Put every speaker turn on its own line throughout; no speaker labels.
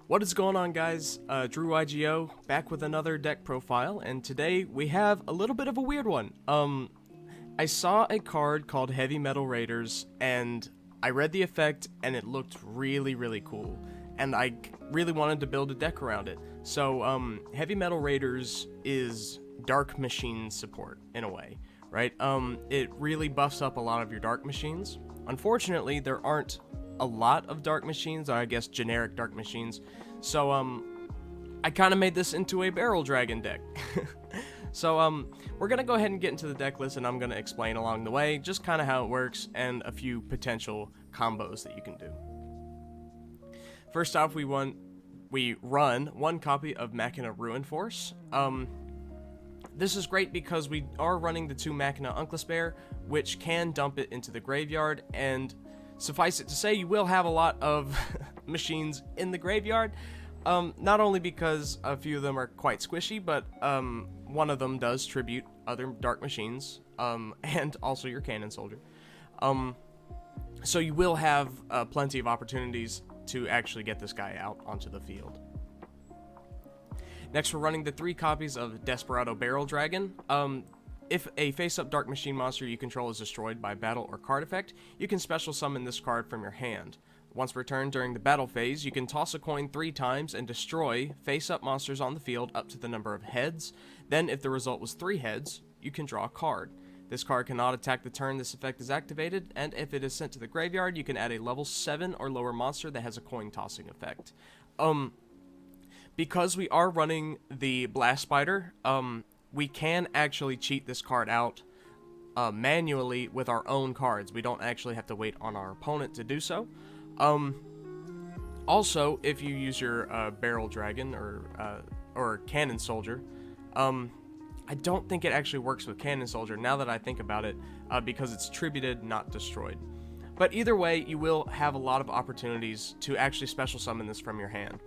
What is going on, guys? Drew IGO back with another deck profile, and today we have a little bit of a weird one. I saw a card called Heavy Metal Raiders, and I read the effect, and it looked really cool, and I really wanted to build a deck around it. So, Heavy Metal Raiders is Dark Machine support, in a way, right? It really buffs up a lot of your Dark Machines. Unfortunately, there aren't a lot of Dark Machines, or I guess generic Dark Machines, so I kind of made this into a Barrel Dragon deck. So we're gonna go ahead and get into the deck list, and I'm gonna explain along the way just kind of how it works and a few potential combos that you can do. First off, we run one copy of Machina Ruin Force. This is great because we are running the 2 Machina Unclespair, which can dump it into the graveyard, and suffice it to say, you will have a lot of machines in the graveyard, not only because a few of them are quite squishy, but one of them does tribute other Dark Machines, and also your Cannon Soldier. So you will have plenty of opportunities to actually get this guy out onto the field. Next, we're running the 3 copies of Desperado Barrel Dragon. If a face-up Dark Machine monster you control is destroyed by battle or card effect, you can special summon this card from your hand. Once returned during the battle phase, you can toss a coin 3 times and destroy face-up monsters on the field up to the number of heads. Then, if the result was 3 heads, you can draw a card. This card cannot attack the turn this effect is activated, and if it is sent to the graveyard, you can add a level 7 or lower monster that has a coin tossing effect. Because we are running the Blast Spider, we can actually cheat this card out manually with our own cards. We don't actually have to wait on our opponent to do so. Also, if you use your Barrel Dragon or Cannon Soldier, I don't think it actually works with Cannon Soldier now that I think about it, because it's tributed, not destroyed. But either way, you will have a lot of opportunities to actually special summon this from your hand.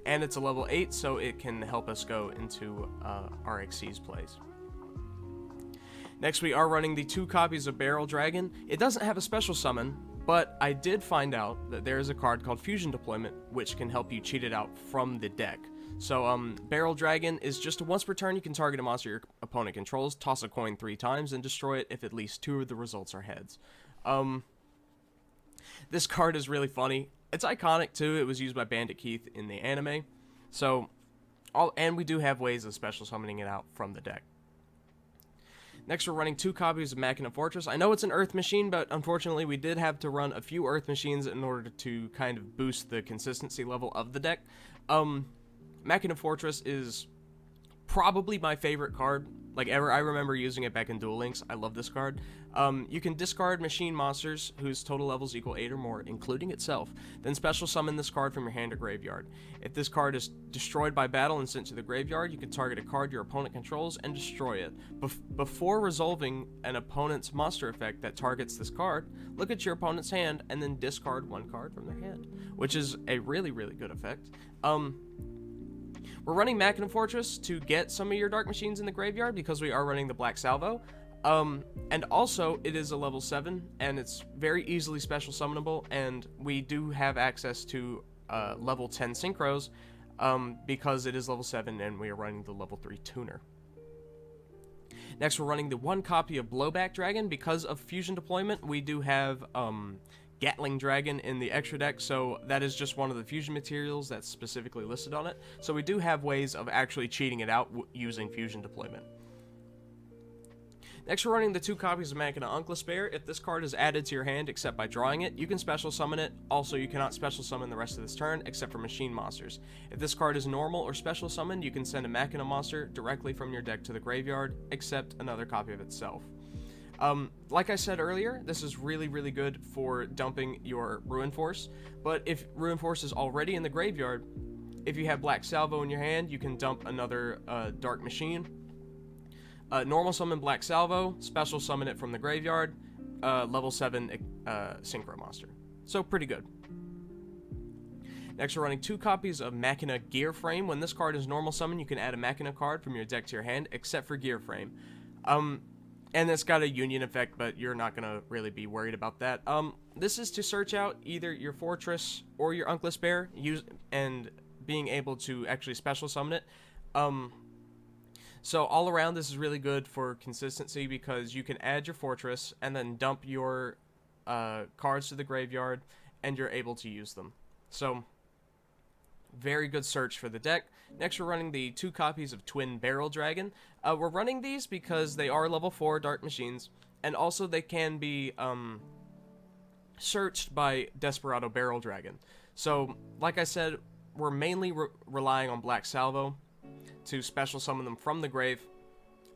And it's a level 8, so it can help us go into RXC's plays. Next, we are running the 2 copies of Barrel Dragon. It doesn't have a special summon, but I did find out that there is a card called Fusion Deployment, which can help you cheat it out from the deck. So, Barrel Dragon is just a once per turn you can target a monster your opponent controls, toss a coin 3 times, and destroy it if at least 2 of the results are heads. This card is really funny. It's iconic too. It was used by Bandit Keith in the anime. So, and we do have ways of special summoning it out from the deck. Next, we're running 2 copies of Machina Fortress. I know it's an Earth machine, but unfortunately we did have to run a few Earth machines in order to kind of boost the consistency level of the deck. Machina Fortress is probably my favorite card like ever. I remember using it back in Duel Links. I love this card. You can discard machine monsters whose total levels equal 8 or more, including itself, then special summon this card from your hand or graveyard. If this card is destroyed by battle and sent to the graveyard, you can target a card your opponent controls and destroy it. Before resolving an opponent's monster effect that targets this card, look at your opponent's hand and then discard 1 card from their hand, which is a really good effect. We're running Machina Fortress to get some of your Dark Machines in the graveyard because we are running the Black Salvo. And also, it is a level 7, and it's very easily special summonable, and we do have access to level 10 Synchros because it is level 7 and we are running the level 3 Tuner. Next, we're running the 1 copy of Blowback Dragon. Because of Fusion Deployment, we do have Gatling Dragon in the extra deck, so that is just one of the fusion materials that's specifically listed on it. So we do have ways of actually cheating it out using Fusion Deployment. Next, we're running the 2 copies of Machina Unclespair. If this card is added to your hand except by drawing it, you can special summon it. Also, you cannot special summon the rest of this turn except for machine monsters. If this card is normal or special summoned, you can send a Machina monster directly from your deck to the graveyard, except another copy of itself. Like I said earlier, this is really good for dumping your Ruin Force, but if Ruin Force is already in the graveyard, if you have Black Salvo in your hand, you can dump another Dark Machine. Normal summon Black Salvo, special summon it from the graveyard, level 7 Synchro monster. So pretty good. Next, we're running 2 copies of Machina Gear Frame. When this card is normal summon, you can add a Machina card from your deck to your hand, except for Gear Frame. And it's got a union effect, but you're not going to really be worried about that. This is to search out either your Fortress or your Unclespair, and being able to actually special summon it. So all around, this is really good for consistency because you can add your fortress and then dump your cards to the graveyard, and you're able to use them. So very good search for the deck. Next, we're running the 2 copies of Twin Barrel Dragon. We're running these because they are level 4 Dark Machines, and also they can be searched by Desperado Barrel Dragon. So, like I said, we're mainly relying on Black Salvo to special summon them from the grave,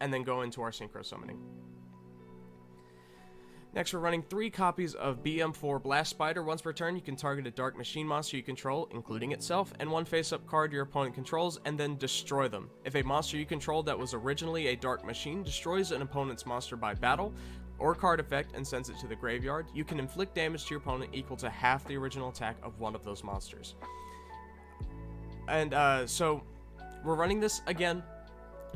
and then go into our synchro summoning. Next, we're running 3 copies of BM4 Blast Spider. Once per turn, you can target a Dark Machine monster you control, including itself, and 1 face-up card your opponent controls, and then destroy them. If a monster you control that was originally a Dark Machine destroys an opponent's monster by battle or card effect and sends it to the graveyard, you can inflict damage to your opponent equal to half the original attack of one of those monsters. And so we're running this again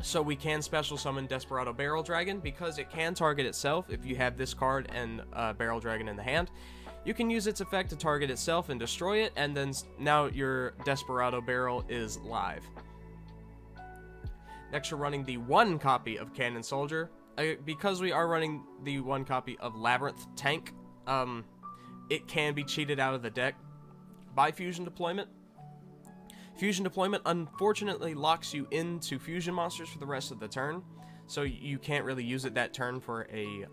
so we can special summon Desperado Barrel Dragon because it can target itself if you have this card and Barrel Dragon in the hand. You can use its effect to target itself and destroy it, and then now your Desperado Barrel is live. Next, we're running the 1 copy of Cannon Soldier. Because we are running the 1 copy of Labyrinth Tank, it can be cheated out of the deck by Fusion Deployment. Fusion Deployment unfortunately locks you into fusion monsters for the rest of the turn, so you can't really use it that turn for a,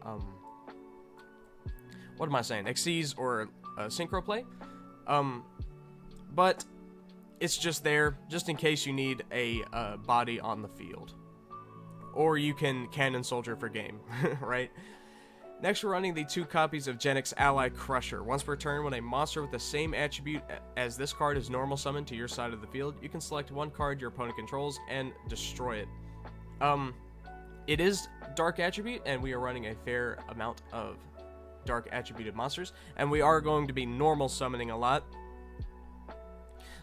what am I saying, Xyz or Synchro play, but it's just there, just in case you need a body on the field. Or you can Cannon Soldier for game, right? Next, we're running the 2 copies of Genix Ally Crusher. Once per turn, when a monster with the same attribute as this card is normal summoned to your side of the field, you can select 1 card your opponent controls and destroy it. It is Dark Attribute, and we are running a fair amount of Dark Attributed monsters, and we are going to be normal summoning a lot.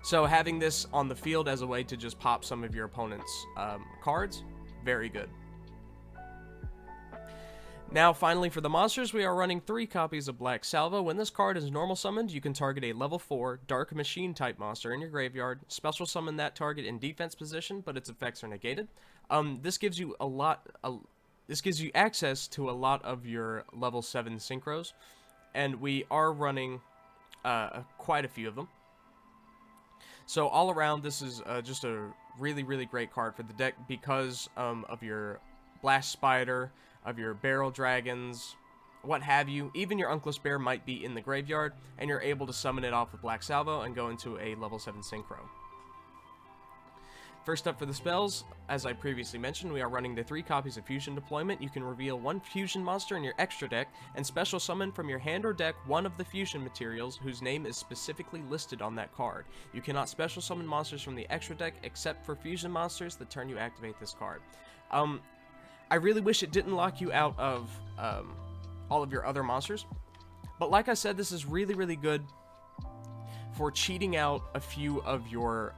So having this on the field as a way to just pop some of your opponent's cards, very good. Now, finally, for the monsters, we are running 3 copies of Black Salvo. When this card is normal summoned, you can target a level 4 Dark Machine type monster in your graveyard, special summon that target in defense position, but its effects are negated. This gives you this gives you access to a lot of your level 7 synchros, and we are running quite a few of them. So all around, this is just a really, really great card for the deck because of your Blast Spider, of your Barrel Dragons, what have you. Even your Uncless Bear might be in the graveyard, and you're able to summon it off with Black Salvo and go into a level 7 Synchro. First up for the spells, as I previously mentioned, we are running the 3 copies of Fusion Deployment. You can reveal 1 fusion monster in your extra deck and special summon from your hand or deck 1 of the fusion materials whose name is specifically listed on that card. You cannot special summon monsters from the extra deck except for fusion monsters the turn you activate this card. I really wish it didn't lock you out of all of your other monsters, but like I said, this is really, really good for cheating out a few of your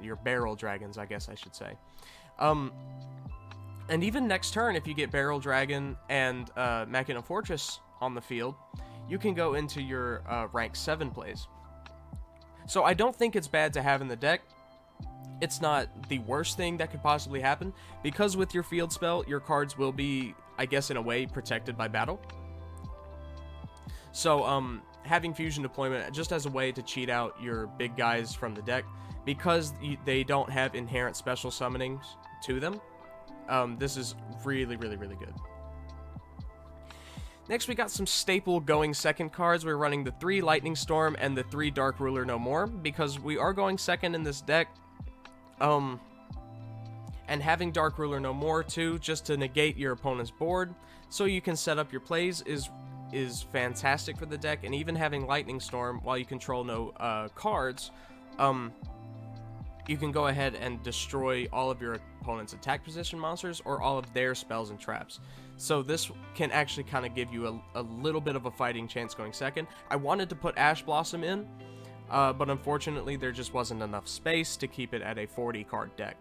your Barrel Dragons, I guess I should say. And even next turn, if you get Barrel Dragon and Machina Fortress on the field, you can go into your rank 7 plays. So I don't think it's bad to have in the deck. It's not the worst thing that could possibly happen, because with your field spell, your cards will be, I guess in a way, protected by battle. So, having Fusion Deployment just as a way to cheat out your big guys from the deck, because they don't have inherent special summonings to them, this is really, really, really good. Next, we got some staple going second cards. We're running the 3 Lightning Storm and the 3 Dark Ruler No More, because we are going second in this deck. And having Dark Ruler No More too, just to negate your opponent's board, so you can set up your plays, is fantastic for the deck. And even having Lightning Storm while you control no cards, you can go ahead and destroy all of your opponent's attack position monsters or all of their spells and traps. So this can actually kind of give you a little bit of a fighting chance going second. I wanted to put Ash Blossom in, but unfortunately there just wasn't enough space to keep it at a 40 card deck.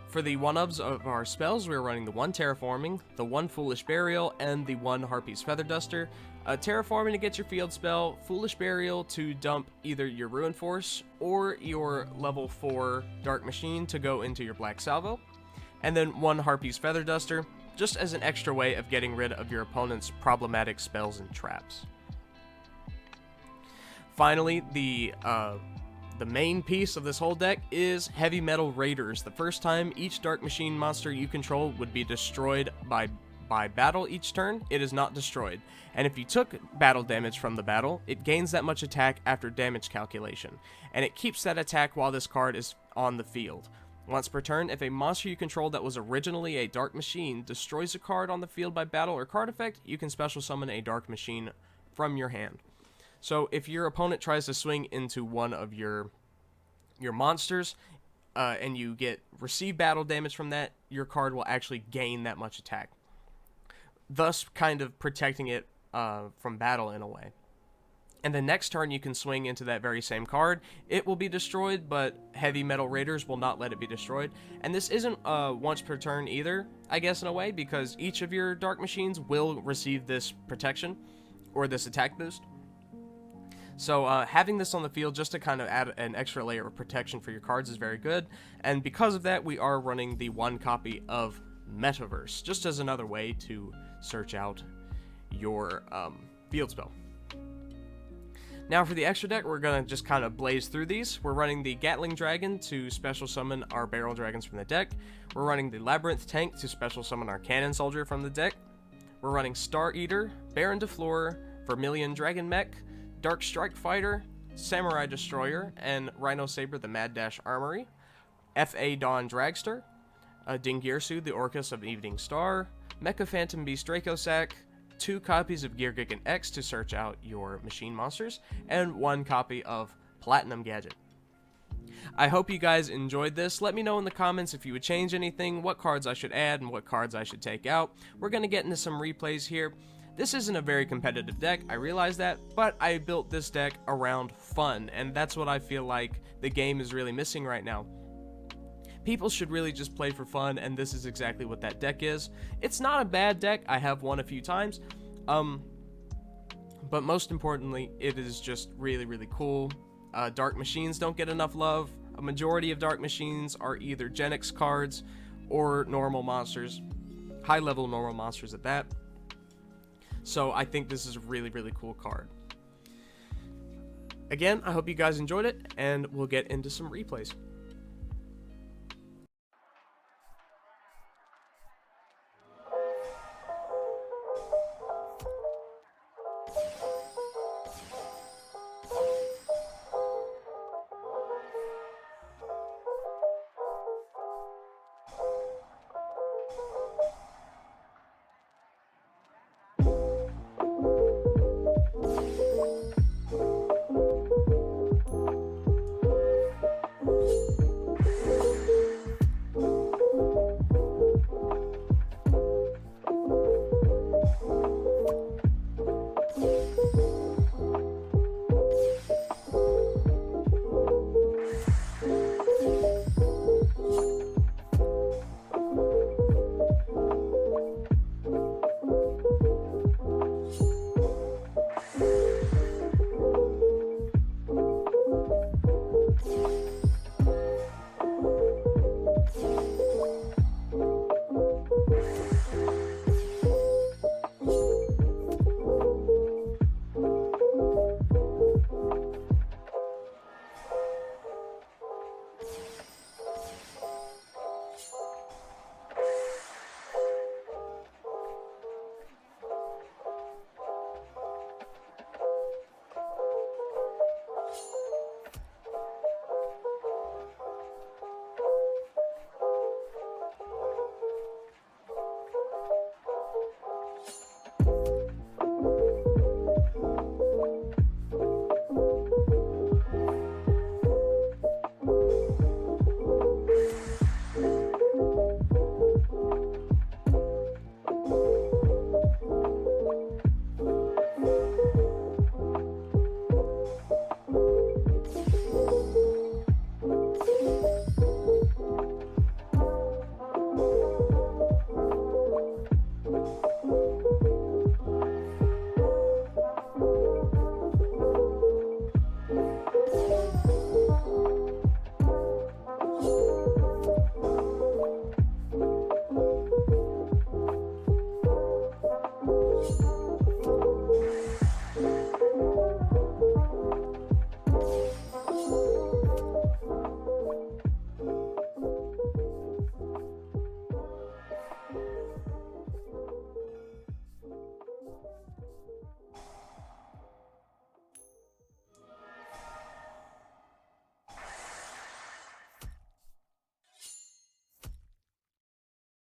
For the 1-ofs of our spells, we're running the 1 Terraforming, the 1 Foolish Burial, and the 1 Harpy's Feather Duster. Terraforming to get your field spell, Foolish Burial to dump either your Ruin Force or your level 4 Dark Machine to go into your Black Salvo, and then 1 Harpy's Feather Duster, just as an extra way of getting rid of your opponent's problematic spells and traps. Finally, the main piece of this whole deck is Heavy Metal Raiders. The first time each Dark Machine monster you control would be destroyed by battle each turn, it is not destroyed. And if you took battle damage from the battle, it gains that much attack after damage calculation, and it keeps that attack while this card is on the field. Once per turn, if a monster you control that was originally a Dark Machine destroys a card on the field by battle or card effect, you can special summon a Dark Machine from your hand. So if your opponent tries to swing into one of your monsters, and you receive battle damage from that, your card will actually gain that much attack, thus kind of protecting it from battle in a way. And the next turn you can swing into that very same card. It will be destroyed, but Heavy Metal Raiders will not let it be destroyed. And this isn't once per turn either, I guess, in a way, because each of your Dark Machines will receive this protection, or this attack boost. So having this on the field just to kind of add an extra layer of protection for your cards is very good. And because of that, we are running the 1 copy of Metaverse, just as another way to search out your field spell. Now for the extra deck, we're going to just kind of blaze through these. We're running the Gatling Dragon to special summon our Barrel Dragons from the deck. We're running the Labyrinth Tank to special summon our Cannon Soldier from the deck. We're running Star Eater, Baron de Fleur, Vermilion Dragon Mech, Dark Strike Fighter, Samurai Destroyer, and Rhino Saber the Mad Dash Armory, F.A. Dawn Dragster, Dingirsu the Orcus of Evening Star, Mecha Phantom Beast Dracosack, 2 copies of Gear Gigan X to search out your machine monsters, and 1 copy of Platinum Gadget. I hope you guys enjoyed this. Let me know in the comments if you would change anything, what cards I should add, and what cards I should take out. We're going to get into some replays here. This isn't a very competitive deck, I realize that, but I built this deck around fun, and that's what I feel like the game is really missing right now. People should really just play for fun, and this is exactly what that deck is. It's not a bad deck, I have won a few times, but most importantly, it is just really, really cool. Dark Machines don't get enough love. A majority of Dark Machines are either Gen X cards or normal monsters, high-level normal monsters at that. So I think this is a really, really cool card. Again, I hope you guys enjoyed it, and we'll get into some replays.